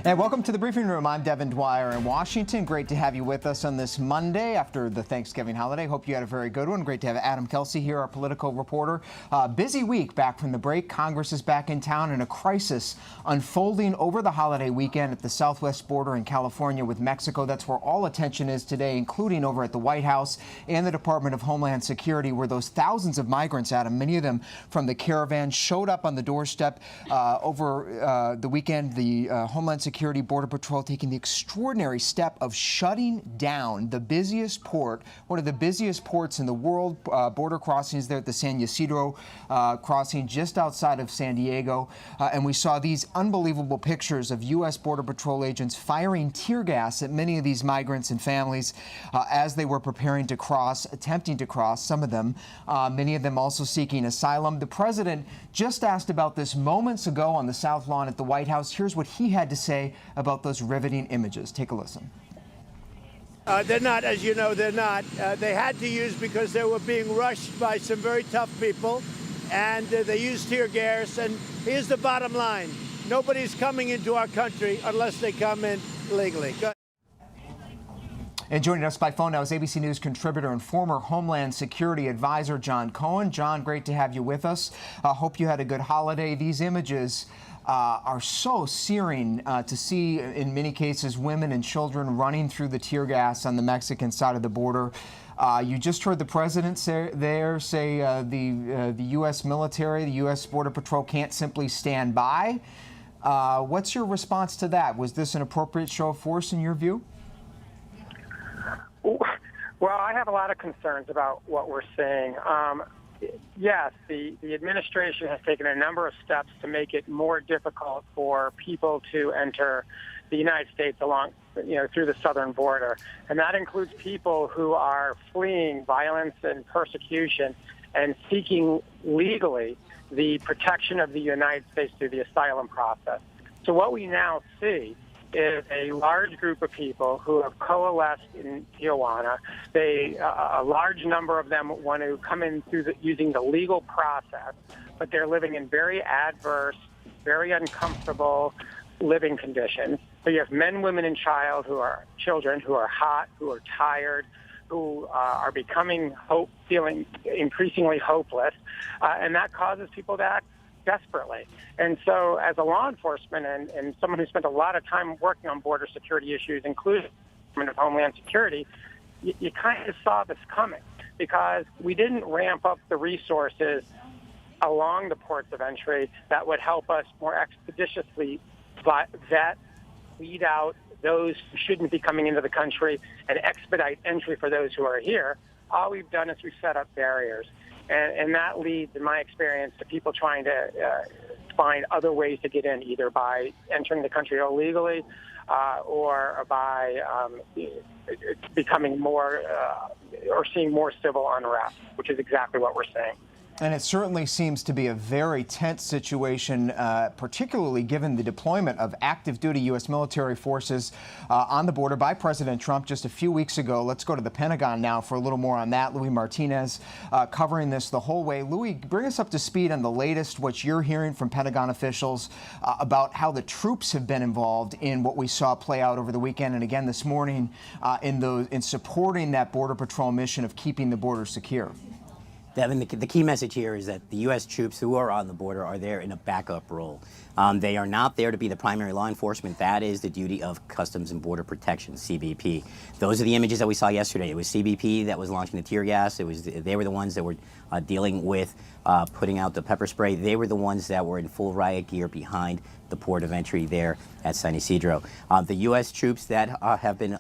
And welcome to the briefing room. I'm Devin Dwyer in Washington. Great to have you with us on this Monday after the Thanksgiving holiday. Hope you had a very good one. Great to have Adam Kelsey here, our political reporter. Busy week back from the break. Congress is back in town and a crisis unfolding over the holiday weekend at the southwest border in California with Mexico. That's where all attention is today, including over at the White House and the Department of Homeland Security, where those thousands of migrants, Adam, many of them from the caravan, showed up on the doorstep over the weekend. The Homeland Security Border Patrol taking the extraordinary step of shutting down the busiest port, one of the busiest ports in the world, border crossings there at the San Ysidro crossing just outside of San Diego. And we saw these unbelievable pictures of U.S. Border Patrol agents firing tear gas at many of these migrants and families as they were preparing to cross, attempting to cross, some of them, many of them also seeking asylum. The president just asked about this moments ago on the South Lawn at the White House. Here's what he had to say about those riveting images. Take a listen. They're not, as you know, they're not. They had to use because they were being rushed by some very tough people, and they used tear gas. And here's the bottom line. Nobody's coming into our country unless they come in legally. And joining us by phone now is ABC News contributor and former Homeland Security advisor John Cohen. John, great to have you with us. Hope you had a good holiday. These images are so searing to see, in many cases, women and children running through the tear gas on the Mexican side of the border. You just heard the president say the U.S. military, the U.S. Border Patrol can't simply stand by. What's your response to that? Was this an appropriate show of force in your view? Well, I have a lot of concerns about what we're seeing. Yes, the administration has taken a number of steps to make it more difficult for people to enter the United States through the southern border. And that includes people who are fleeing violence and persecution and seeking legally the protection of the United States through the asylum process. So what we now see is a large group of people who have coalesced in Tijuana. A large number of them want to come in using the legal process, but they're living in very adverse, very uncomfortable living conditions. So you have men, women, and children who are hot, who are tired, who are feeling increasingly hopeless, and that causes people to act desperately. And so as a law enforcement and someone who spent a lot of time working on border security issues, including the Department of Homeland Security, you kind of saw this coming because we didn't ramp up the resources along the ports of entry that would help us more expeditiously vet, weed out those who shouldn't be coming into the country and expedite entry for those who are here. All we've done is we've set up barriers. And that leads, in my experience, to people trying to find other ways to get in, either by entering the country illegally or by becoming more or seeing more civil unrest, which is exactly what we're seeing. And it certainly seems to be a very tense situation, particularly given the deployment of active duty U.S. military forces on the border by President Trump just a few weeks ago. Let's go to the Pentagon now for a little more on that. Louis Martinez covering this the whole way. Louis, bring us up to speed on the latest, what you're hearing from Pentagon officials about how the troops have been involved in what we saw play out over the weekend and again this morning in supporting that Border Patrol mission of keeping the border secure. Devin, the key message here is that the U.S. troops who are on the border are there in a backup role. They are not there to be the primary law enforcement. That is the duty of Customs and Border Protection, CBP. Those are the images that we saw yesterday. It was CBP that was launching the tear gas. They were the ones that were dealing with putting out the pepper spray. They were the ones that were in full riot gear behind the port of entry there at San Ysidro. The U.S. troops that have been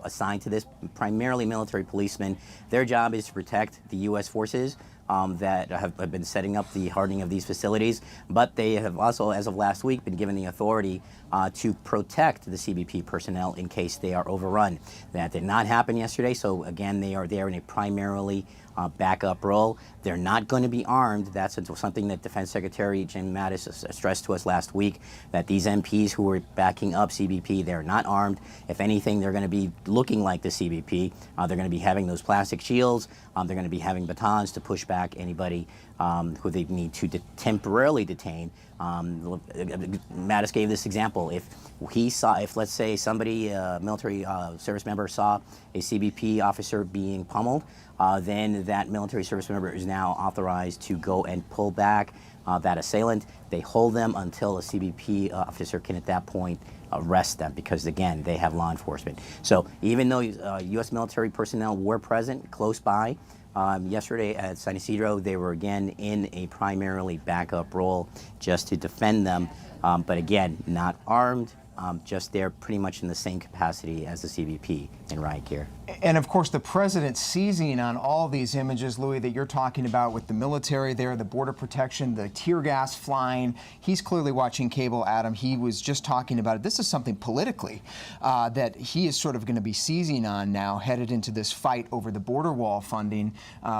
assigned to this, primarily military policemen, their job is to protect the U.S. forces that have been setting up the hardening of these facilities, but they have also, as of last week, been given the authority to protect the CBP personnel in case they are overrun. That did not happen yesterday, so again, they are there in a primarily backup role. They're not going to be armed. That's something that Defense Secretary Jim Mattis stressed to us last week, that these MPs who are backing up CBP, they're not armed. If anything, they're going to be looking like the CBP. They're going to be having those plastic shields. They're going to be having batons to push back anybody who they need to temporarily detain. Mattis gave this example. If let's say somebody, a military service member, saw a CBP officer being pummeled, then that military service member is now authorized to go and pull back that assailant. They hold them until a CBP officer can at that point arrest them, because again, they have law enforcement. So even though U.S. military personnel were present close by, yesterday at San Isidro, they were again in a primarily backup role just to defend them, but again, not armed, just there pretty much in the same capacity as the CBP in riot gear. And of course, the president seizing on all these images, Louis, that you're talking about with the military there, the border protection, the tear gas flying. He's clearly watching cable, Adam. He was just talking about it. This is something politically that he is sort of going to be seizing on now, headed into this fight over the border wall funding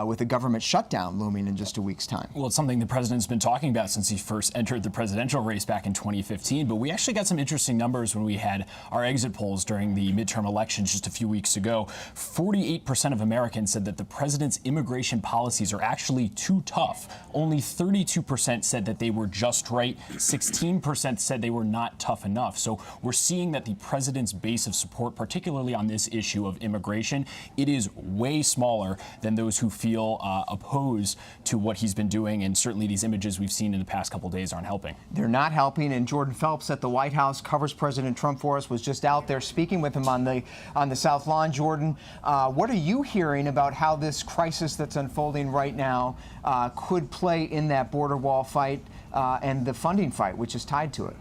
with a government shutdown looming in just a week's time. Well, it's something the president's been talking about since he first entered the presidential race back in 2015. But we actually got some interesting numbers when we had our exit polls during the midterm elections just a few weeks ago. 48% of Americans said that the president's immigration policies are actually too tough. Only 32% said that they were just right. 16% said they were not tough enough. So we're seeing that the president's base of support, particularly on this issue of immigration, it is way smaller than those who feel opposed to what he's been doing. And certainly these images we've seen in the past couple days aren't helping. They're not helping. And Jordan Phelps at the White House covers President Trump for us, was just out there speaking with him on the South Lawn. Jordan, what are you hearing about how this crisis that's unfolding right now could play in that border wall fight and the funding fight, which is tied to it?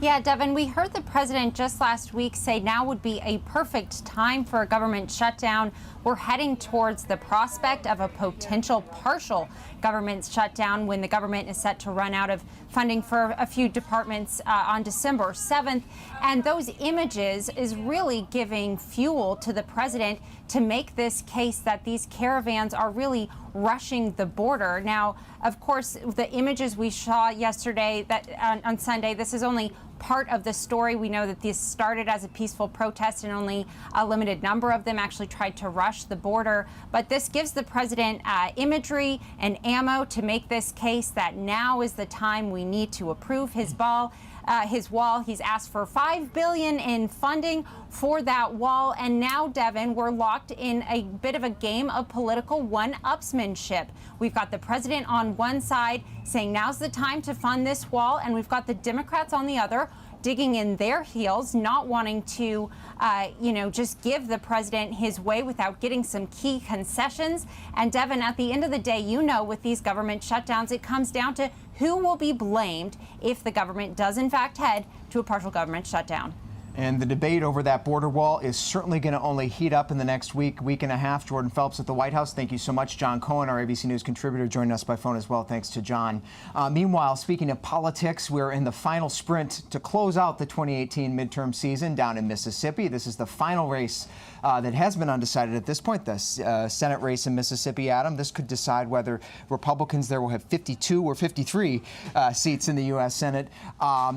Yeah, Devin, we heard the president just last week say now would be a perfect time for a government shutdown. We're heading towards the prospect of a potential partial government shutdown when the government is set to run out of funding for a few departments on December 7th. And those images is really giving fuel to the president to make this case that these caravans are really rushing the border. Now, of course, the images we saw yesterday, that on Sunday, this is only part of the story. We know that this started as a peaceful protest and only a limited number of them actually tried to rush the border. But this gives the president imagery and ammo to make this case that now is the time we need to approve his wall. He's asked for $5 billion in funding for that wall. And now, Devin, we're locked in a bit of a game of political one-upsmanship. We've got the president on one side saying now's the time to fund this wall, and we've got the Democrats on the other digging in their heels, not wanting to, just give the president his way without getting some key concessions. And Devin, at the end of the day, with these government shutdowns, it comes down to who will be blamed if the government does in fact head to a partial government shutdown. And the debate over that border wall is certainly going to only heat up in the next week and a half. Jordan Phelps at the White House, thank you so much. John Cohen, our ABC News contributor, joining us by phone as well. Thanks to John. Meanwhile, speaking of politics, we're in the final sprint to close out the 2018 midterm season down in Mississippi. This is the final race that has been undecided at this point, the Senate race in Mississippi, Adam. This could decide whether Republicans there will have 52 or 53 seats in the U.S. Senate.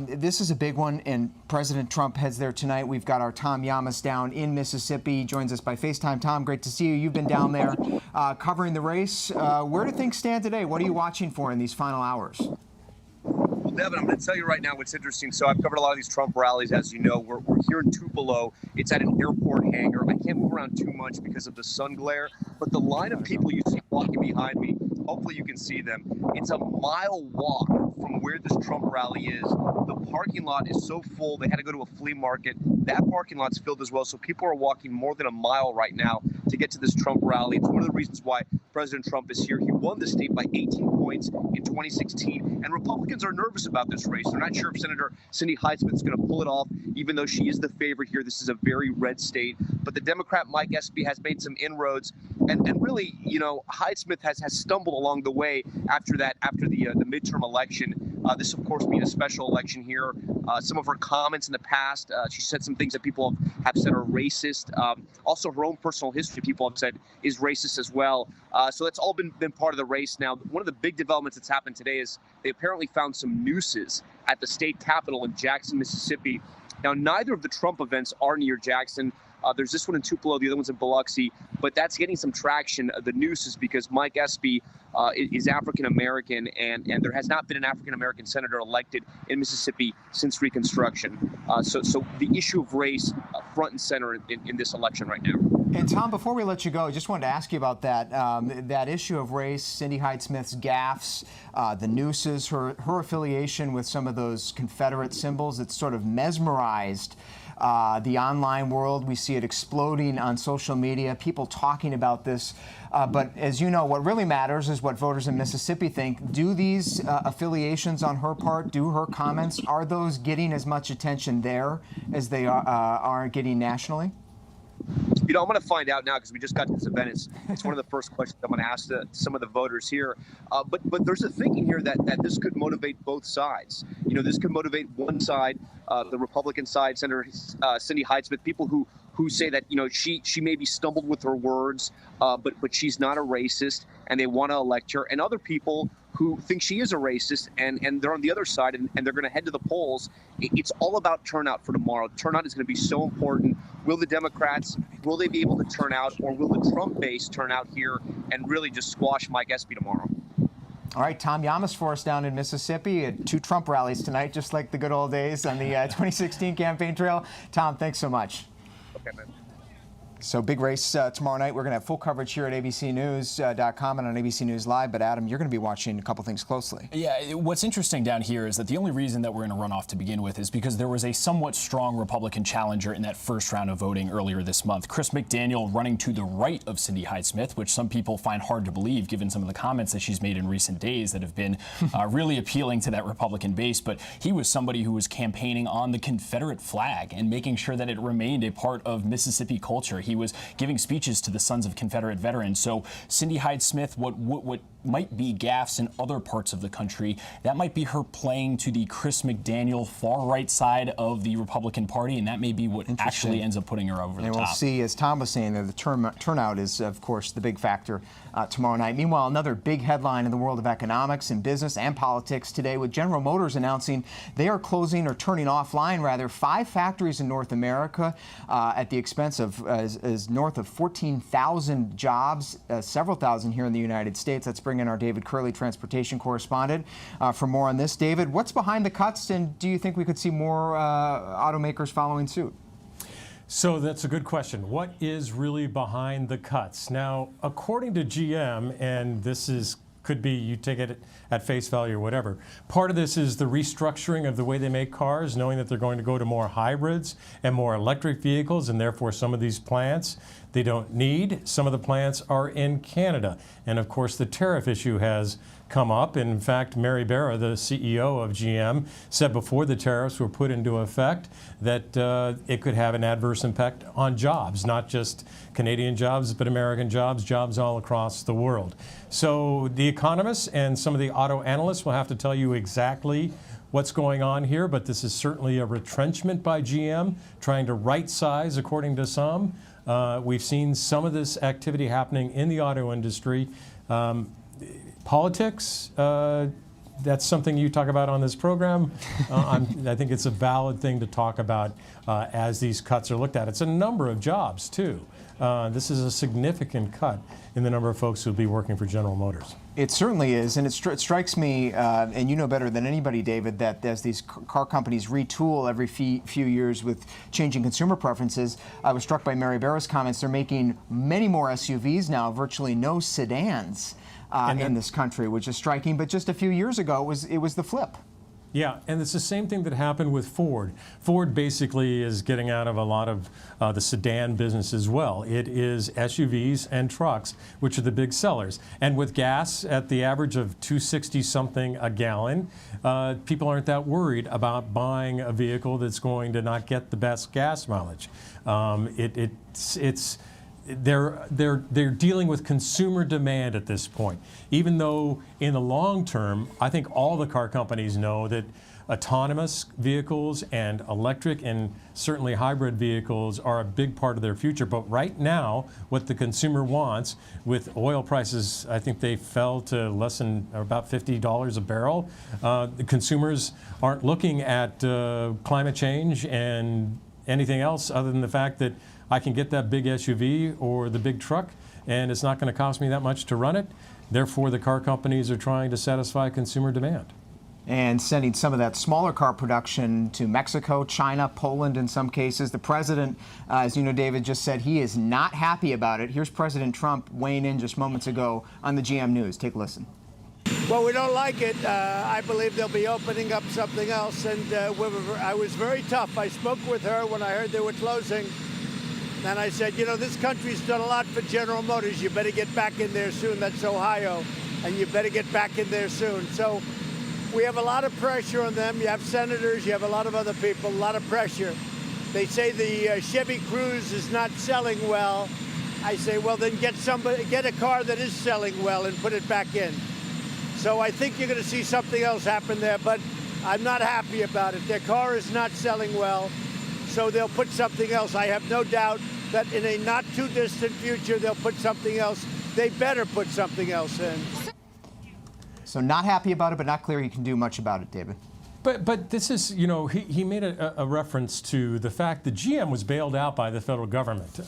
This is a big one, and President Trump heads there tonight. We've got our Tom Yamas down in Mississippi. He joins us by FaceTime. Tom, great to see you. You've been down there covering the race. Where do things stand today? What are you watching for in these final hours? Well, Devin, I'm going to tell you right now what's interesting. So I've covered a lot of these Trump rallies, as you know. We're here in Tupelo. It's at an airport hangar. I can't move around too much because of the sun glare, but the line of people you see walking behind me, hopefully you can see them. It's a mile walk from where this Trump rally is. The parking lot is so full, they had to go to a flea market. That parking lot's filled as well, so people are walking more than a mile right now to get to this Trump rally. It's one of the reasons why President Trump is here. He won the state by 18 points in 2016, and Republicans are nervous about this race. They're not sure if Senator Cindy Heisman is going to pull it off, even though she is the favorite here. This is a very red state. But the Democrat Mike Espy has made some inroads, and really, Heisman has stumbled along the way after the midterm election. This, of course, being a special election here. Some of her comments in the past, she said some things that people have said are racist. Also, her own personal history, people have said, is racist as well. So that's all been part of the race. Now, one of the big developments that's happened today is they apparently found some nooses at the state capitol in Jackson, Mississippi. Now, neither of the Trump events are near Jackson. There's this one in Tupelo, the other one's in Biloxi, but that's getting some traction. The news is because Mike Espy is African American, and there has not been an African American senator elected in Mississippi since Reconstruction. So the issue of race front and center in this election right now. And Tom, before we let you go, I just wanted to ask you about that that issue of race, Cindy Hyde-Smith's gaffes, the nooses, her affiliation with some of those Confederate symbols. It's sort of mesmerized the online world. We see it exploding on social media, people talking about this. But as you know, what really matters is what voters in Mississippi think. Do these affiliations on her part, do her comments, are those getting as much attention there as they are getting nationally? You know, I'm going to find out now because we just got to this event. It's one of the first questions I'm going to ask some of the voters here. But there's a thinking here that this could motivate both sides. You know, this could motivate one side, the Republican side, Senator Cindy Hyde-Smith, people who say that, you know, she maybe stumbled with her words, but she's not a racist, and they want to elect her. And other people who think she is a racist, and they're on the other side, and they're going to head to the polls. It's all about turnout for tomorrow. Turnout is going to be so important. Will the Democrats, will they be able to turn out, or will the Trump base turn out here and really just squash Mike Espy tomorrow? All right, Tom Yamas for us down in Mississippi at 2 Trump rallies tonight, just like the good old days on the 2016 campaign trail. Tom, thanks so much. Okay, man. So big race tomorrow night. We're going to have full coverage here at abcnews.com and on ABC News Live. But Adam, you're going to be watching a couple things closely. Yeah, what's interesting down here is that the only reason that we're in a runoff to begin with is because there was a somewhat strong Republican challenger in that first round of voting earlier this month. Chris McDaniel running to the right of Cindy Hyde-Smith, which some people find hard to believe given some of the comments that she's made in recent days that have been really appealing to that Republican base. But he was somebody who was campaigning on the Confederate flag and making sure that it remained a part of Mississippi culture. He was giving speeches to the sons of Confederate veterans. So Cindy Hyde-Smith, what might be gaffes in other parts of the country, that might be her playing to the Chris McDaniel far-right side of the Republican Party, and that may be what actually ends up putting her over the top. And we'll see, as Tom was saying, that the turnout is, of course, the big factor tomorrow night. Meanwhile, another big headline in the world of economics and business and politics today, with General Motors announcing they are closing, or turning offline, rather, 5 factories in North America at the expense of as north of 14,000 jobs, several thousand here in the United States. Let's bring in our David Curley, transportation correspondent, for more on this. David, what's behind the cuts, and do you think we could see more automakers following suit? So that's a good question. What is really behind the cuts? Now, according to GM, and this could be, you take it at face value or whatever, part of this is the restructuring of the way they make cars, knowing that they're going to go to more hybrids and more electric vehicles, and therefore some of these plants they don't need. Some of the plants are in Canada. And of course, the tariff issue has come up. In fact, Mary Barra, the CEO of GM, said before the tariffs were put into effect that it could have an adverse impact on jobs, not just Canadian jobs, but American jobs, jobs all across the world. So the economists and some of the auto analysts will have to tell you exactly what's going on here, but this is certainly a retrenchment by GM, trying to right size, according to some. We've seen some of this activity happening in the auto industry. Politics, that's something you talk about on this program. I think it's a valid thing to talk about as these cuts are looked at. It's a number of jobs, too. This is a significant cut in the number of folks who will be working for General Motors. It certainly is, and it strikes me, and you know better than anybody, David, that as these car companies retool every few years with changing consumer preferences, I was struck by Mary Barra's comments. They're making many more SUVs now, virtually no sedans in this country, which is striking. But just a few years ago, it was the flip. Yeah, and it's the same thing that happened with Ford. Ford basically is getting out of a lot of the sedan business as well. It is SUVs and trucks, which are the big sellers. And with gas at the average of $2.60-something a gallon, people aren't that worried about buying a vehicle that's going to not get the best gas mileage. They're dealing with consumer demand at this point. Even though in the long term, I think all the car companies know that autonomous vehicles and electric and certainly hybrid vehicles are a big part of their future. But right now, what the consumer wants, with oil prices, I think they fell to less than about $50 a barrel. The consumers aren't looking at climate change and anything else other than the fact that I can get that big SUV or the big truck, and it's not going to cost me that much to run it. Therefore, the car companies are trying to satisfy consumer demand. And sending some of that smaller car production to Mexico, China, Poland in some cases. The president, as you know, David, just said he is not happy about it. Here's President Trump weighing in just moments ago on the GM News. Take a listen. Well, we don't like it. I believe they'll be opening up something else. And I was very tough. I spoke with her when I heard they were closing. And I said, you know, this country's done a lot for General Motors. You better get back in there soon. That's Ohio. And you better get back in there soon. So we have a lot of pressure on them. You have senators, you have a lot of other people, a lot of pressure. They say the Chevy Cruze is not selling well. I say, well, then get a car that is selling well and put it back in. So I think you're going to see something else happen there, but I'm not happy about it. Their car is not selling well, so they'll put something else. I have no doubt that in a not too distant future, they'll put something else. They better put something else in. So not happy about it, but not clear he can do much about it, David. But this is, you know, he made a reference to the fact that GM was bailed out by the federal government.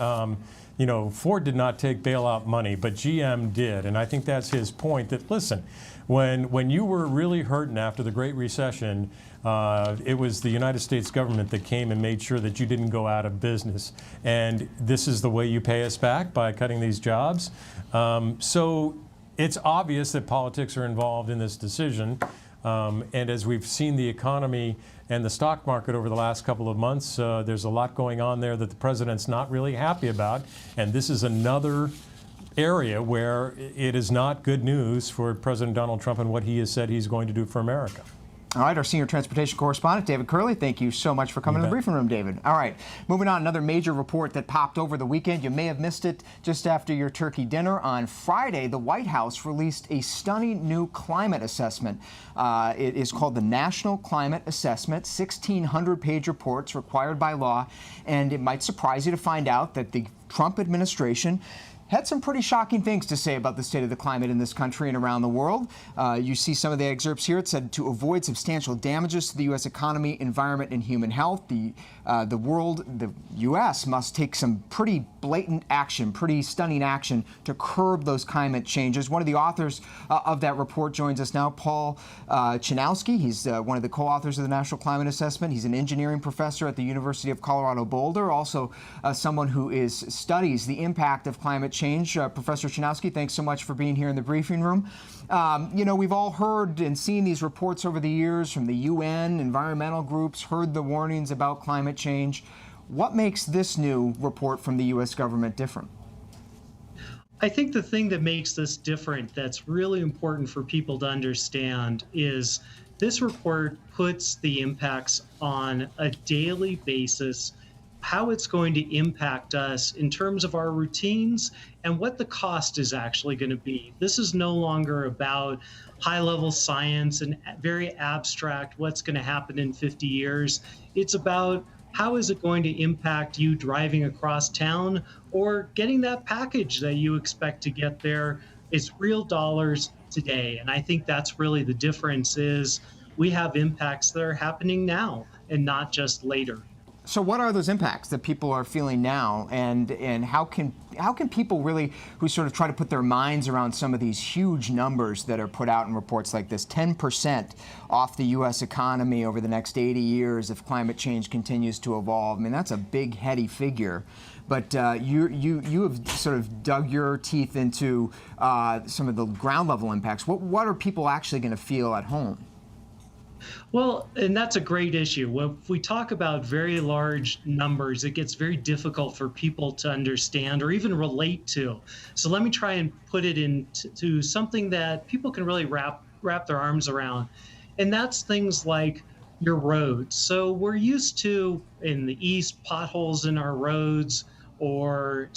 You know, Ford did not take bailout money, but GM did. And I think that's his point that, listen, when you were really hurting after the Great Recession, it was the United States government that came and made sure that you didn't go out of business. And this is the way you pay us back, by cutting these jobs. So it's obvious that politics are involved in this decision. And as we've seen the economy and the stock market over the last couple of months, there's a lot going on there that the president's not really happy about. And this is another area where it is not good news for President Donald Trump and what he has said he's going to do for America. All right, our senior transportation correspondent, David Curley, thank you so much for coming to the briefing room, David. All right, moving on, another major report that popped over the weekend. You may have missed it just after your turkey dinner. On Friday, the White House released a stunning new climate assessment. It is called the National Climate Assessment, 1,600-page reports required by law. And it might surprise you to find out that the Trump administration had some pretty shocking things to say about the state of the climate in this country and around the world. You see some of the excerpts here. It said to avoid substantial damages to the U.S. economy, environment, and human health, the U.S. must take some pretty blatant action, pretty stunning action to curb those climate changes. One of the authors of that report joins us now, Paul Chinowski. He's one of the co-authors of the National Climate Assessment. He's an engineering professor at the University of Colorado Boulder, also someone who studies the impact of climate change. Professor Chinowski, thanks so much for being here in the briefing room. You know, we've all heard and seen these reports over the years from the UN, environmental groups, heard the warnings about climate change. What makes this new report from the U.S. government different? I think the thing that makes this different, that's really important for people to understand, is this report puts the impacts on a daily basis, how it's going to impact us in terms of our routines and what the cost is actually going to be. This is no longer about high-level science and very abstract what's going to happen in 50 years. It's about how is it going to impact you driving across town or getting that package that you expect to get there. It's real dollars today. And I think that's really the difference, is we have impacts that are happening now and not just later. So what are those impacts that people are feeling now, and how can people really, who sort of try to put their minds around some of these huge numbers that are put out in reports like this, 10% off the U.S. economy over the next 80 years if climate change continues to evolve? I mean, that's a big, heady figure. But you have sort of dug your teeth into some of the ground level impacts. What are people actually going to feel at home? Well, and that's a great issue. If we talk about very large numbers, it gets very difficult for people to understand or even relate to. So let me try and put it into something that people can really wrap their arms around. And that's things like your roads. So we're used to, in the East, potholes in our roads, or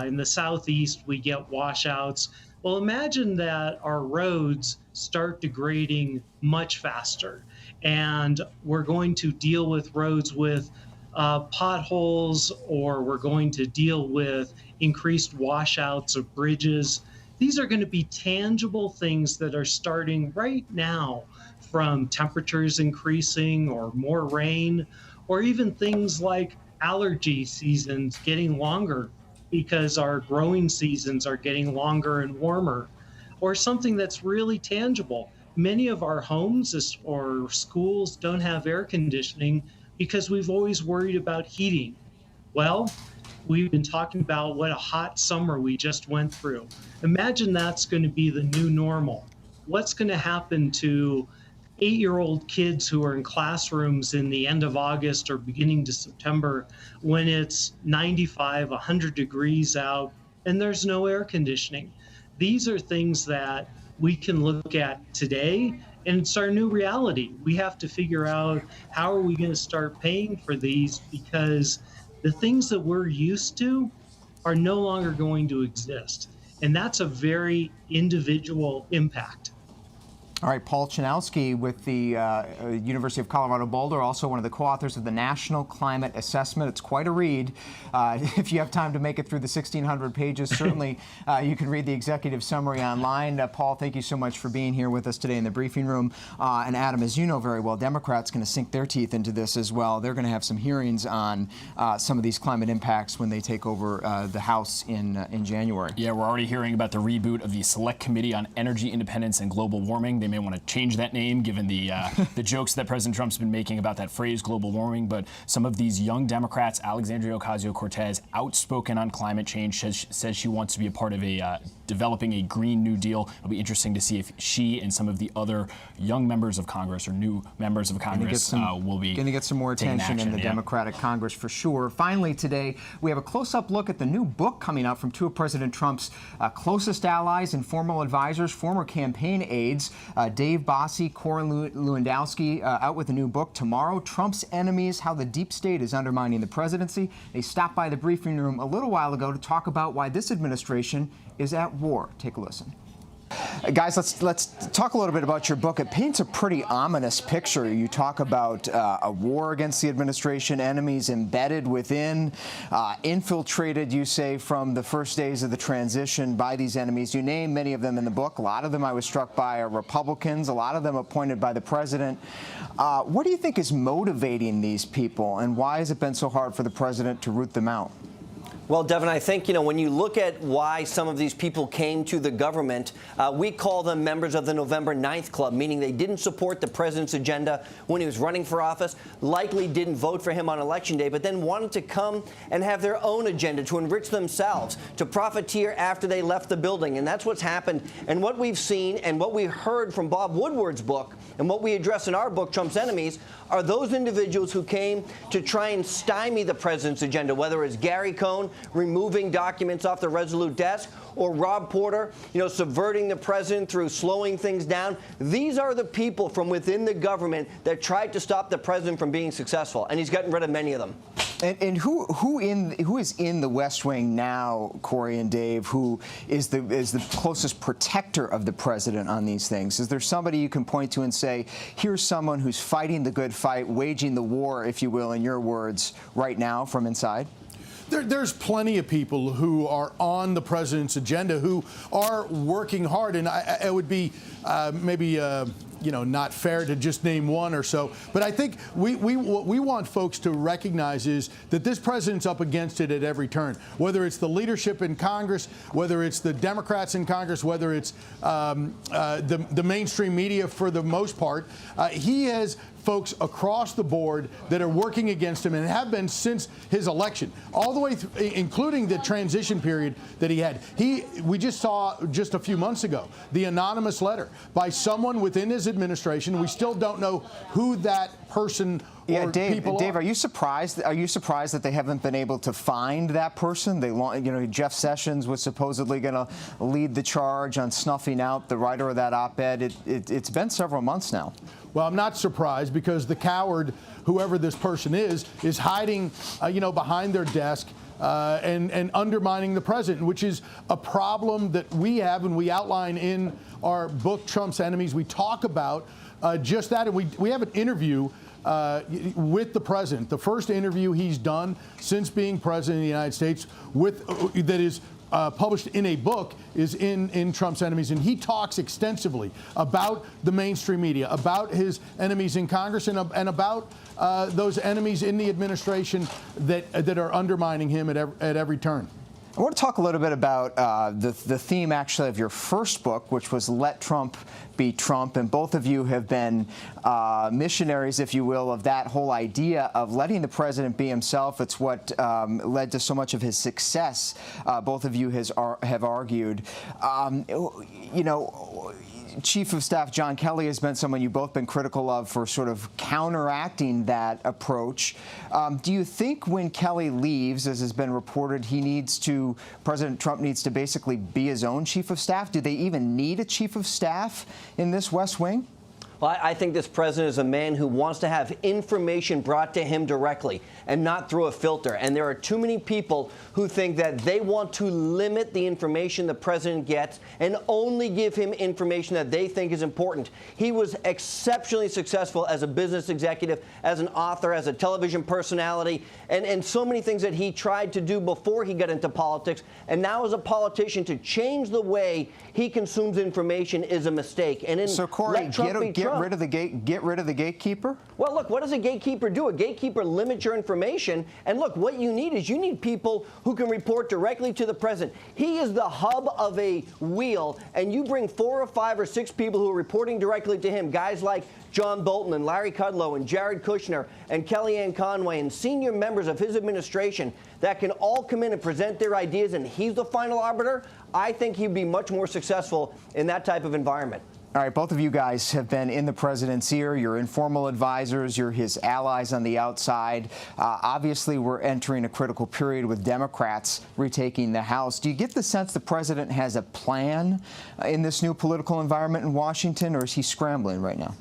in the Southeast, we get washouts. Well, imagine that our roads start degrading much faster, and we're going to deal with roads with potholes, or we're going to deal with increased washouts of bridges. These are going to be tangible things that are starting right now, from temperatures increasing or more rain, or even things like allergy seasons getting longer because our growing seasons are getting longer and warmer, or something that's really tangible. Many of our homes or schools don't have air conditioning because we've always worried about heating. Well, we've been talking about what a hot summer we just went through. Imagine that's going to be the new normal. What's going to happen to 8-year-old kids who are in classrooms in the end of August or beginning to September when it's 95, 100 degrees out and there's no air conditioning? These are things that we can look at today, and it's our new reality. We have to figure out how are we going to start paying for these, because the things that we're used to are no longer going to exist. And that's a very individual impact. All right, Paul Chanowski with the University of Colorado Boulder, also one of the co-authors of the National Climate Assessment. It's quite a read. If you have time to make it through the 1,600 pages, certainly you can read the executive summary online. Paul, thank you so much for being here with us today in the briefing room. And Adam, as you know very well, Democrats going to sink their teeth into this as well. They're going to have some hearings on some of these climate impacts when they take over the House in January. Yeah, we're already hearing about the reboot of the Select Committee on Energy Independence and Global Warming. They may want to change that name given the jokes that President Trump's been making about that phrase global warming. But some of these young Democrats, Alexandria Ocasio-Cortez, outspoken on climate change, says she wants to be a part of developing a Green New Deal. It'll be interesting to see if she and some of the other young members of Congress or new members of Congress will be going to get some more attention in the Democratic Congress for sure. Finally today, we have a close-up look at the new book coming out from two of President Trump's closest allies and formal advisors, former campaign aides, Dave Bossie, Corey Lewandowski, out with a new book tomorrow, Trump's Enemies, How the Deep State is Undermining the Presidency. They stopped by the briefing room a little while ago to talk about why this administration is at war. Take a listen. Guys, let's talk a little bit about your book. It paints a pretty ominous picture. You talk about a war against the administration, enemies embedded within, infiltrated, you say, from the first days of the transition by these enemies. You name many of them in the book. A lot of them I was struck by are Republicans, a lot of them appointed by the president. What do you think is motivating these people, and why has it been so hard for the president to root them out? Well, Devin, I think, when you look at why some of these people came to the government, we call them members of the November 9th Club, meaning they didn't support the president's agenda when he was running for office, likely didn't vote for him on Election Day, but then wanted to come and have their own agenda to enrich themselves, to profiteer after they left the building. And that's what's happened. And what we've seen and what we heard from Bob Woodward's book and what we address in our book, Trump's Enemies, are those individuals who came to try and stymie the president's agenda, whether it's Gary Cohn removing documents off the Resolute desk, or Rob Porter, subverting the president through slowing things down. These are the people from within the government that tried to stop the president from being successful, and he's gotten rid of many of them. And who is in the West Wing now, Corey and Dave, who is the closest protector of the president on these things? Is there somebody you can point to and say, here's someone who's fighting the good fight, waging the war, if you will, in your words, right now from inside? There's plenty of people who are on the president's agenda who are working hard, and it would be maybe not fair to just name one or so. But I think what we want folks to recognize is that this president's up against it at every turn, whether it's the leadership in Congress, whether it's the Democrats in Congress, whether it's the mainstream media for the most part. He has folks across the board that are working against him and have been since his election, all the way through, including the transition period that he had. We just saw just a few months ago the anonymous letter by someone within his administration. We still don't know who that person or people are. Dave, are you surprised? Are you surprised that they haven't been able to find that person? Jeff Sessions was supposedly going to lead the charge on snuffing out the writer of that op-ed. It's been several months now. Well, I'm not surprised, because the coward, whoever this person is hiding, behind their desk and undermining the president, which is a problem that we have, and we outline in our book, Trump's Enemies. We talk about just that, and we have an interview with the president, the first interview he's done since being president of the United States, that is published in a book is in Trump's enemies, and he talks extensively about the mainstream media, about his enemies in Congress, and about those enemies in the administration that are undermining him at every turn. I want to talk a little bit about the theme, actually, of your first book, which was Let Trump Be Trump. And both of you have been missionaries, if you will, of that whole idea of letting the president be himself. It's what led to so much of his success, both of you have argued. You know, Chief of Staff John Kelly has been someone you've both been critical of for sort of counteracting that approach. Do you think when Kelly leaves, as has been reported, President Trump needs to basically be his own Chief of Staff? Do they even need a Chief of Staff in this West Wing? Well, I think this president is a man who wants to have information brought to him directly and not through a filter. And there are too many people who think that they want to limit the information the president gets and only give him information that they think is important. He was exceptionally successful as a business executive, as an author, as a television personality, and so many things that he tried to do before he got into politics. And now as a politician, to change the way he consumes information is a mistake. And so, Corey, get rid of the gatekeeper? Well, look, what does a gatekeeper do? A gatekeeper limits your information. And look, what you need people who can report directly to the president. He is the hub of a wheel, and you bring 4 or 5 or 6 people who are reporting directly to him, guys like John Bolton and Larry Kudlow and Jared Kushner and Kellyanne Conway and senior members of his administration that can all come in and present their ideas, and he's the final arbiter. I think he'd be much more successful in that type of environment. All right, both of you guys have been in the president's ear. You're informal advisors. You're his allies on the outside. Obviously, we're entering a critical period with Democrats retaking the House. Do you get the sense the president has a plan in this new political environment in Washington, or is he scrambling right now?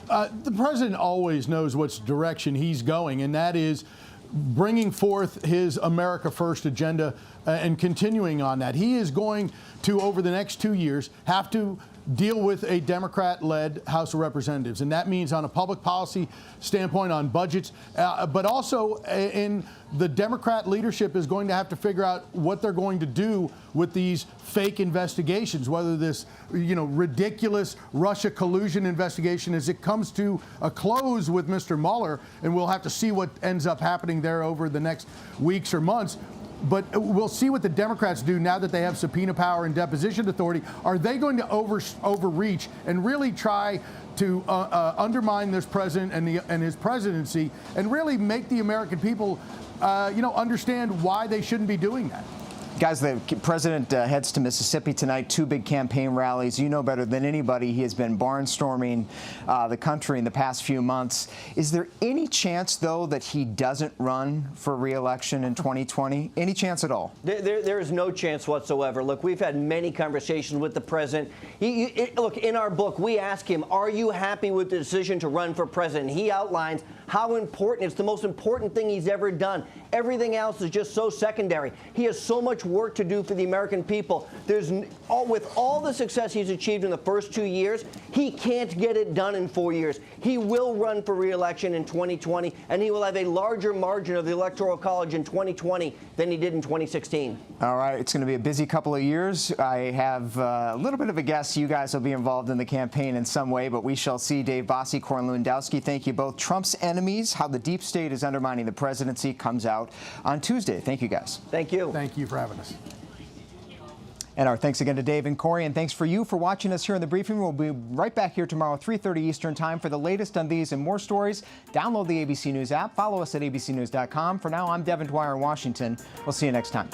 The president always knows which direction he's going, and that is bringing forth his America First agenda and continuing on that. He is going to, over the next 2 years, have to deal with a Democrat-led House of Representatives. And that means on a public policy standpoint, on budgets, but also in the Democrat leadership is going to have to figure out what they're going to do with these fake investigations, whether this, ridiculous Russia collusion investigation as it comes to a close with Mr. Mueller, and we'll have to see what ends up happening there over the next weeks or months. But we'll see what the Democrats do now that they have subpoena power and deposition authority. Are they going to overreach and really try to undermine this president and his presidency and really make the American people, understand why they shouldn't be doing that? Guys, the president heads to Mississippi tonight, 2 big campaign rallies. You know better than anybody he has been barnstorming the country in the past few months. Is there any chance, though, that he doesn't run for re-election in 2020? Any chance at all? There is no chance whatsoever. Look, we've had many conversations with the president. Look, in our book, we ask him, are you happy with the decision to run for president? He outlines how important, it's the most important thing he's ever done. Everything else is just so secondary. He has so much work to do for the American people. With all the success he's achieved in the first 2 years, he can't get it done in 4 years. He will run for re-election in 2020, and he will have a larger margin of the Electoral College in 2020 than he did in 2016. All right, it's going to be a busy couple of years. I have a little bit of a guess you guys will be involved in the campaign in some way, but we shall see. Dave Bossie, Corn Lewandowski, thank you both. Trump's enemies, how the deep state is undermining the presidency, comes out on Tuesday. Thank you, guys. Thank you. Thank you for having us. And our thanks again to Dave and Corey, and thanks for you for watching us here in the briefing. We'll be right back here tomorrow, 3:30 Eastern Time, for the latest on these and more stories. Download the ABC News app. Follow us at abcnews.com. For now, I'm Devin Dwyer in Washington. We'll see you next time.